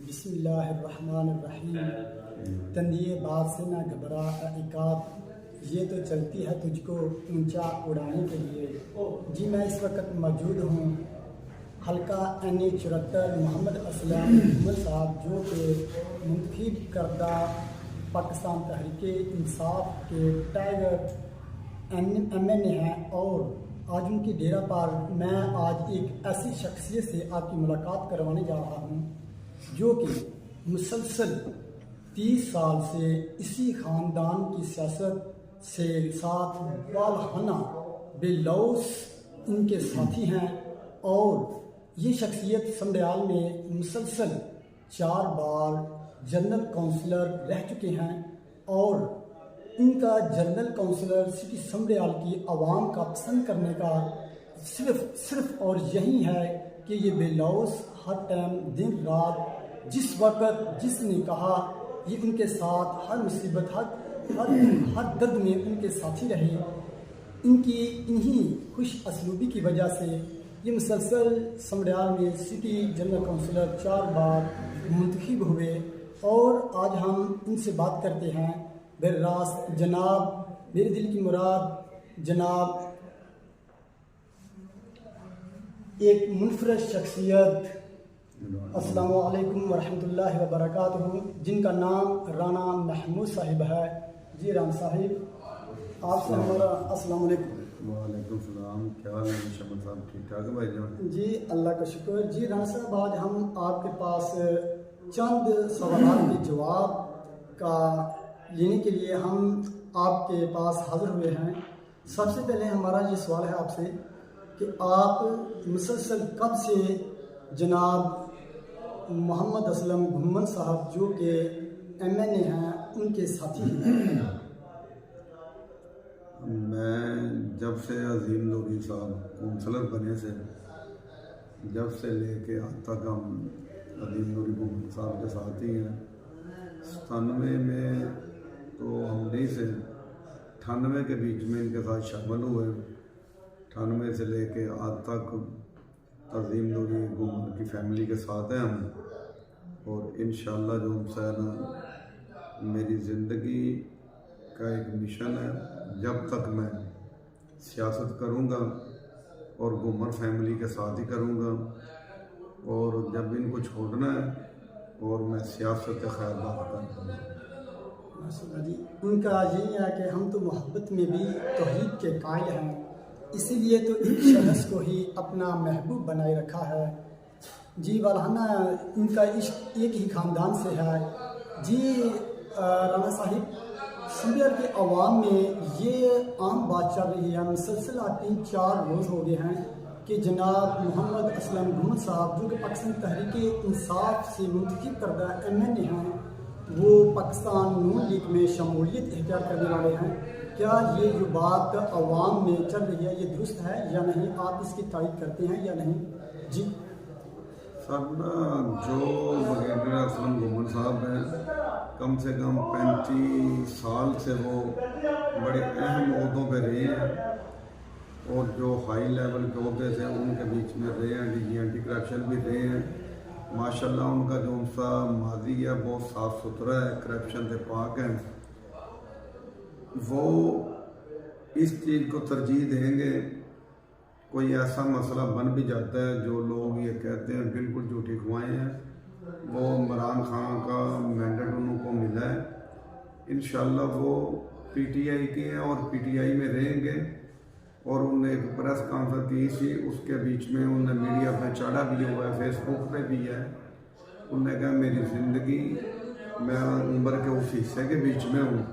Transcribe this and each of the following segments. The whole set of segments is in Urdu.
بسم اللہ الرحمن الرحیم۔ تندیے بات سے نہ گھبرا عقاب، یہ تو چلتی ہے تجھ کو اونچا اڑانے کے لیے۔ جی میں اس وقت موجود ہوں حلقہ N74 محمد اسلم محمد صاحب، جو کہ منتخب کردہ پاکستان تحریک انصاف کے ٹائگر MNA ہیں، اور آج ان کے ڈیرہ پر میں آج ایک ایسی شخصیت سے آپ کی ملاقات کروانے جا رہا ہوں جو کہ مسلسل 30 سال سے اسی خاندان کی سیاست سے ساتھ والہانہ بے لوث ان کے ساتھی ہیں، اور یہ شخصیت سمڈیال میں مسلسل 4 بار جنرل کونسلر رہ چکے ہیں، اور ان کا جنرل کونسلر سٹی سمڈیال کی عوام کا پسند کرنے کا صرف اور یہی ہے کہ یہ بے لوث ہر ٹائم دن رات جس وقت جس نے کہا یہ ان کے ساتھ ہر مصیبت ہر درد میں ان کے ساتھی رہے۔ ان کی انہی خوش اسلوبی کی وجہ سے یہ مسلسل سمڈیال میں سٹی جنرل کونسلر 4 بار منتخب ہوئے، اور آج ہم ان سے بات کرتے ہیں۔ براہ راست جناب، میرے دل کی مراد جناب ایک منفرد شخصیت، السلام علیکم ورحمۃ اللہ وبرکاتہ، جن کا نام رانا محمود صاحب ہے۔ جی رانا صاحب، آپ سے ہمارا السلام علیکم۔ وعلیکم السلام، کیا حال ہے شمد صاحب؟ ٹھیک ٹھاک ہے بھائی جان؟ جی اللہ کا شکر۔ جی رانا صاحب، آج ہم آپ کے پاس چند سوالات کے جواب کا لینے کے لیے ہم آپ کے پاس حاضر ہوئے ہیں۔ سب سے پہلے ہمارا یہ سوال ہے آپ سے کہ آپ مسلسل کب سے جناب محمد اسلم محمد صاحب جو کہ MNA ہیں ان کے ساتھی ہیں؟ میں جب سے عظیم لوری صاحب کونسلر بنے سے جب سے لے کے آج تک ہم عظیم لوری محمد صاحب کے ساتھ ہی ہیں۔ 97 میں تو ہم نہیں سے 98 کے بیچ میں ان کے ساتھ شامل ہوئے۔ 98 سے لے کے آج تک عظیم لوری محمد کی فیملی کے ساتھ ہیں ہم، اور انشاءاللہ جو ہم میری زندگی کا ایک مشن ہے، جب تک میں سیاست کروں گا اور گھومر فیملی کے ساتھ ہی کروں گا، اور جب ان کو چھوڑنا ہے اور میں سیاست خیر بات کروں گا۔ جی ان کا یہی ہے کہ ہم تو محبت میں بھی توحید کے قائل ہیں، اسی لیے تو ایک شخص کو ہی اپنا محبوب بنائے رکھا ہے۔ جی والہانہ ان کا عشق ایک ہی خاندان سے ہے۔ جی رانا صاحب، سمڈیال کے عوام میں یہ عام بات چل رہی ہے، مسلسل 3-4 روز ہو گئے ہیں کہ جناب محمد اسلم محمد صاحب جو کہ پاکستان تحریک انصاف سے منتخب کردہ MNA ہیں، وہ پاکستان نون لیگ میں شمولیت اختیار کرنے والے ہیں۔ کیا یہ جو بات عوام میں چل رہی ہے یہ درست ہے یا نہیں؟ آپ اس کی تائید کرتے ہیں یا نہیں؟ جی سب جو وزیر اسلم محمد صاحب ہیں، کم سے کم 35 سال سے وہ بڑے اہم عہدوں پہ رہے ہیں، اور جو ہائی لیول کے عہدے تھے ان کے بیچ میں رہے ہیں، DG اینٹی کرپشن بھی رہے ہیں۔ ماشاءاللہ ان کا جو سا ماضی ہے بہت صاف ستھرا ہے، کرپشن سے پاک ہے۔ وہ اس چیز کو ترجیح دیں گے، کوئی ایسا مسئلہ بن بھی جاتا ہے جو لوگ یہ کہتے ہیں بالکل جھوٹی خبریں ہیں، وہ عمران خان کا مینڈیٹ انہوں کو ملا ہے، انشاءاللہ وہ PTI کے ہیں اور PTI میں رہیں گے۔ اور انہوں نے ایک پریس کانفرنس کی تھی، اس کے بیچ میں انہوں نے میڈیا پہ چڑھا بھی ہوا ہے، فیس بک پہ بھی ہے۔ انہوں نے کہا میری زندگی، میں عمر کے اس حصے کے بیچ میں ہوں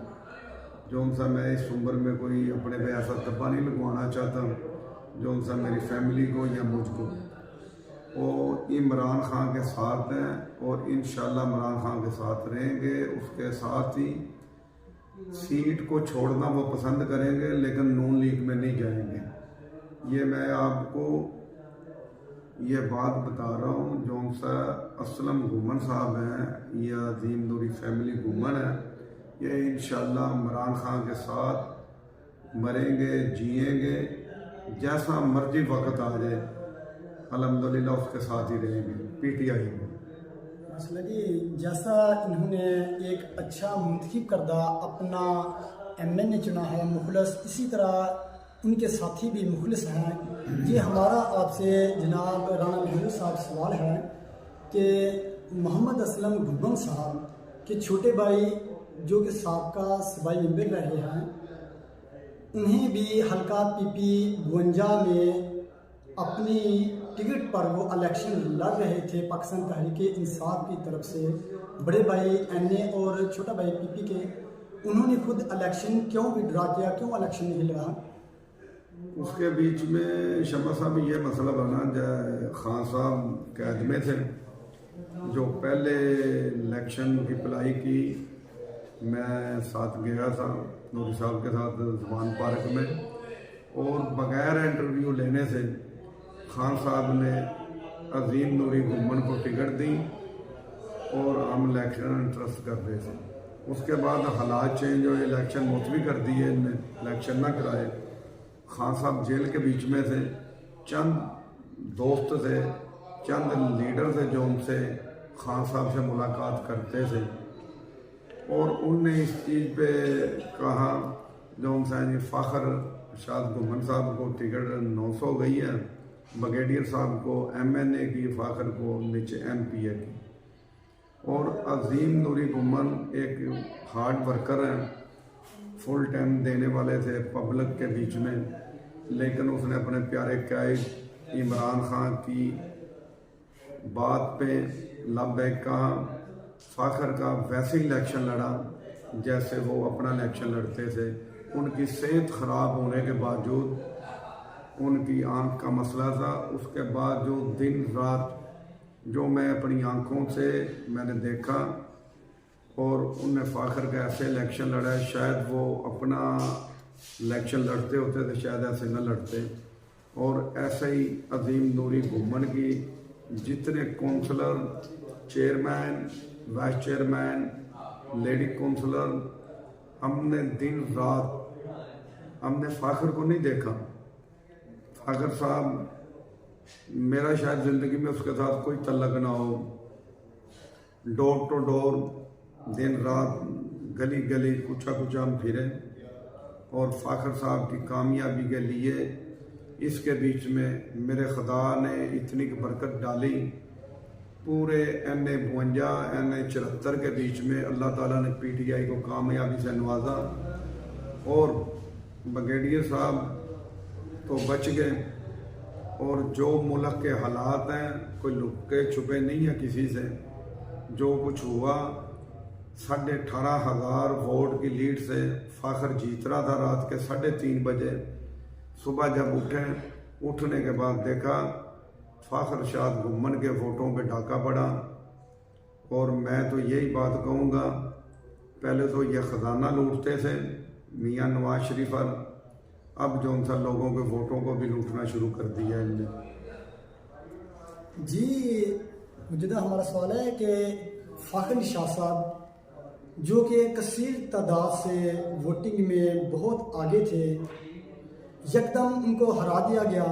جو ان سے میں اس عمر میں کوئی اپنے پہ ایسا دبا نہیں لگوانا چاہتا جو ان سے میری فیملی کو یا مجھ کو، وہ عمران خان کے ساتھ ہیں اور انشاءاللہ عمران خان کے ساتھ رہیں گے۔ اس کے ساتھ ہی سیٹ کو چھوڑنا وہ پسند کریں گے، لیکن نون لیگ میں نہیں جائیں گے۔ یہ میں آپ کو یہ بات بتا رہا ہوں، جو ان سے اسلم گھومن صاحب ہیں یا عظیم لوری فیملی گھومن ہے، یہ انشاءاللہ عمران خان کے ساتھ مریں گے، جئیں گے، جیسا مرضی وقت آ جائے الحمدللہ اس کے ساتھ ہی رہیں گے PTI میں۔ فیصلہ جی، جیسا انہوں نے ایک اچھا منتخب کردہ اپنا MN چنا ہے مخلص، اسی طرح ان کے ساتھی بھی مخلص ہیں۔ یہ ہمارا آپ سے جناب رانا محمود صاحب سوال ہے کہ محمد اسلم گھمن صاحب کے چھوٹے بھائی جو کہ سابقہ صوبائی ممبر رہے ہیں، انہیں بھی حلقہ PP 52 میں اپنی ٹکٹ پر وہ الیکشن لڑ رہے تھے پاکستان تحریک انصاف کی طرف سے، بڑے بھائی NA اور چھوٹا بھائی PP کے۔ انہوں نے خود الیکشن کیوں وڈرا کیا، کیوں الیکشن نہیں لڑا؟ اس کے بیچ میں شمع صاحب یہ مسئلہ بنا جائے، خان صاحب قید میں تھے، جو پہلے الیکشن کی اپلائی کی میں ساتھ گیا تھا نوری صاحب کے ساتھ زبان پارک میں، اور بغیر انٹرویو لینے سے خان صاحب نے عظیم نوری گھمن کو ٹکٹ دی اور ہم الیکشن انٹرسٹ کر رہے تھے۔ اس کے بعد حالات چینج ہوئے، الیکشن ملتوی کر دیے، ان نے الیکشن نہ کرائے۔ خان صاحب جیل کے بیچ میں تھے، چند دوست تھے، چند لیڈر تھے جو ان سے خان صاحب سے ملاقات کرتے تھے، اور ان نے اس چیز پہ کہا جو ان سے فخر شاد گھمن صاحب کو ٹکٹ 900 گئی ہے، بریگیڈیئر صاحب کو MNA کی، فاخر کو نیچے MPA کی۔ اور عظیم نوری گھمن ایک ہارڈ ورکر ہیں، فل ٹائم دینے والے تھے پبلک کے بیچ میں، لیکن اس نے اپنے پیارے قائد عمران خان کی بات پہ لبیک کہا، فاخر کا ویسے ہی الیکشن لڑا جیسے وہ اپنا الیکشن لڑتے تھے۔ ان کی صحت خراب ہونے کے باوجود، ان کی آنکھ کا مسئلہ تھا، اس کے بعد جو دن رات جو میں اپنی آنکھوں سے میں نے دیکھا، اور ان نے فاخر کا ایسے الیکشن لڑا ہے، شاید وہ اپنا الیکشن لڑتے ہوتے تو شاید ایسے نہ لڑتے۔ اور ایسے ہی عظیم نوری گھمن کی جتنے councillor, chairman, vice chairman, lady councillor, ہم نے دن رات ہم نے فاخر کو نہیں دیکھا۔ فاخر صاحب، میرا شاید زندگی میں اس کے ساتھ کوئی تعلق نہ ہو، ڈور ٹو ڈور دن رات گلی گلی کچا کچا ہم پھرے، اور فاخر صاحب کی کامیابی کے لیے اس کے بیچ میں میرے خدا نے اتنی برکت ڈالی، پورے NA 52 NA 74 کے بیچ میں اللہ تعالیٰ نے PTI کو کامیابی سے نوازا، اور بریگیڈیئر صاحب تو بچ گئے۔ اور جو ملک کے حالات ہیں، کوئی لکے چھپے نہیں ہیں کسی سے، جو کچھ ہوا 18,500 ووٹ کی لیڈ سے فاخر جیت رہا تھا رات کے 3:30 بجے۔ صبح جب اٹھنے کے بعد دیکھا فاخر شاد گھمن کے ووٹوں پہ ڈاکہ پڑا، اور میں تو یہی بات کہوں گا، پہلے تو یہ خزانہ لوٹتے تھے میاں نواز شریف پر، اب جو ان سا لوگوں کے ووٹوں کو بھی لوٹنا شروع کر دیا ان نے۔ جی مجدہ ہمارا سوال ہے کہ فاخر شاہ صاحب جو کہ کثیر تعداد سے ووٹنگ میں بہت آگے تھے، یکدم ان کو ہرا دیا گیا،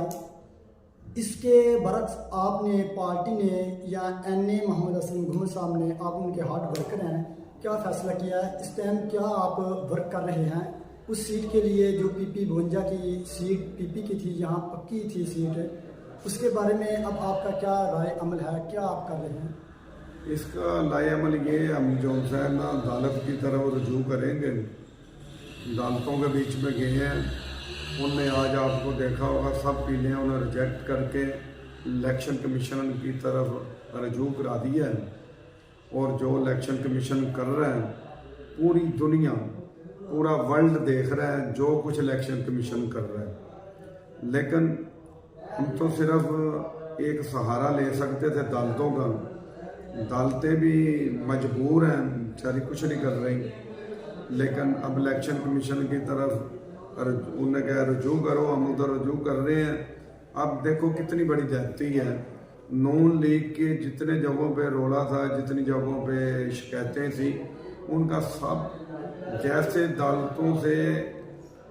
اس کے برعکس آپ نے پارٹی نے یا NA محمد اسلم گھمن صاحب نے، آپ ان کے ہارڈ ورکر ہیں، کیا فیصلہ کیا ہے اس ٹائم؟ کیا آپ ورک کر رہے ہیں اس سیٹ کے لیے جو PP 52 کی سیٹ PP کی تھی، یہاں پکی تھی سیٹ، اس کے بارے میں اب آپ کا کیا رائے عمل ہے، کیا آپ کر رہے ہیں؟ اس کا رائے عمل یہ، ہم جو ہے نا عدالت کی طرف رجوع کریں گے، عدالتوں کے بیچ میں گئے ہیں، ان نے آج آپ کو دیکھا ہوگا سب پیلے انہیں ریجیکٹ کر کے الیکشن کمیشن کی طرف رجوع کرا دیا ہے، اور جو الیکشن کمیشن کر رہے ہیں، پوری دنیا، پورا ورلڈ دیکھ رہا ہے جو کچھ الیکشن کمیشن کر رہا ہے، لیکن ہم تو صرف ایک سہارا لے سکتے تھے عدالتوں کا۔ عدالتیں بھی مجبور ہیں، بیچاری کچھ نہیں کر رہی، لیکن اب الیکشن کمیشن کی طرف انہوں نے کہا رجوع کرو، ہم ادھر رجوع کر رہے ہیں۔ اب دیکھو کتنی بڑی زیادتی ہے، نون لیگ کے جتنے جگہوں پہ رولا تھا، جتنی جگہوں پہ شکایتیں تھیں، ان کا سب جیسے عدالتوں سے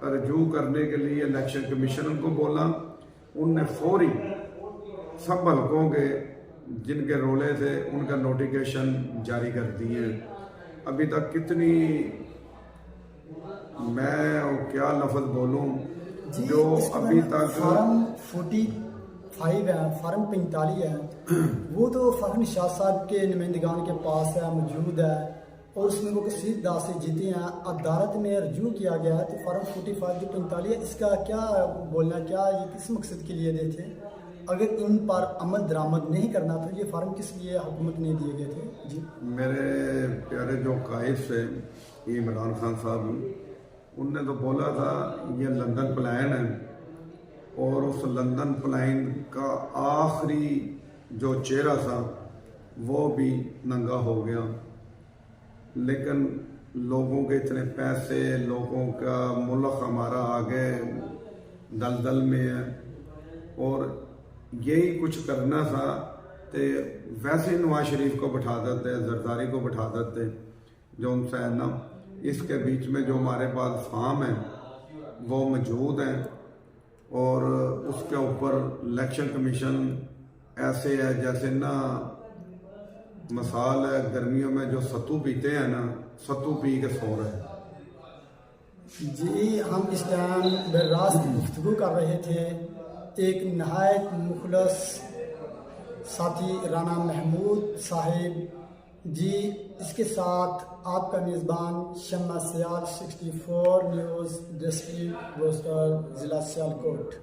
رجوع کرنے کے لیے الیکشن کمیشن ان کو بولا، ان نے فوری سب حلقوں کے جن کے رولے تھے ان کا نوٹیفیکیشن جاری کر دیے ہیں. ابھی تک کتنی میں کیا لفظ بولوں جی جو اس کے ابھی بعد تک فارم 45 ہے، فارم 45 ہے، وہ تو فخر نشاط صاحب کے نمائندگان کے پاس ہے، موجود ہے، اور اس میں وہ کثیر داد سے جیتے ہیں. عدالت میں رجوع کیا گیا ہے. تو فارم 45 جو 45 ہے، اس کا کیا بولنا، کیا یہ کس مقصد کے لیے دے تھے؟ اگر ان پر عمل درآمد نہیں کرنا تو یہ فارم کس لیے حکومت نے دیے گئے تھے؟ جی میرے پیارے جو قائد سے عمران خان صاحب، ان نے تو بولا تھا یہ لندن پلان ہے، اور اس لندن پلان کا آخری جو چہرہ تھا وہ بھی ننگا ہو گیا. لیکن لوگوں کے اتنے پیسے، لوگوں کا ملک ہمارا آگے دلدل میں ہے، اور یہی کچھ کرنا تھا تو ویسے نواز شریف کو بٹھا دیتے، زرداری کو بٹھا دیتے جو ان سے ہے نا. اس کے بیچ میں جو ہمارے پاس فارم ہیں وہ موجود ہیں، اور اس کے اوپر الیکشن کمیشن ایسے ہے جیسے نا مثال ہے گرمیوں میں جو ستو پیتے ہیں نا، ستو پی کے سو رہے ہیں. جی ہم اس ٹائم براست گفتگو کر رہے تھے ایک نہایت مخلص ساتھی رانا محمود صاحب جی، اس کے ساتھ آپ کا میزبان شمع سیال 64 نیوز ڈسٹرکٹ روسٹر ضلع سیالکوٹ.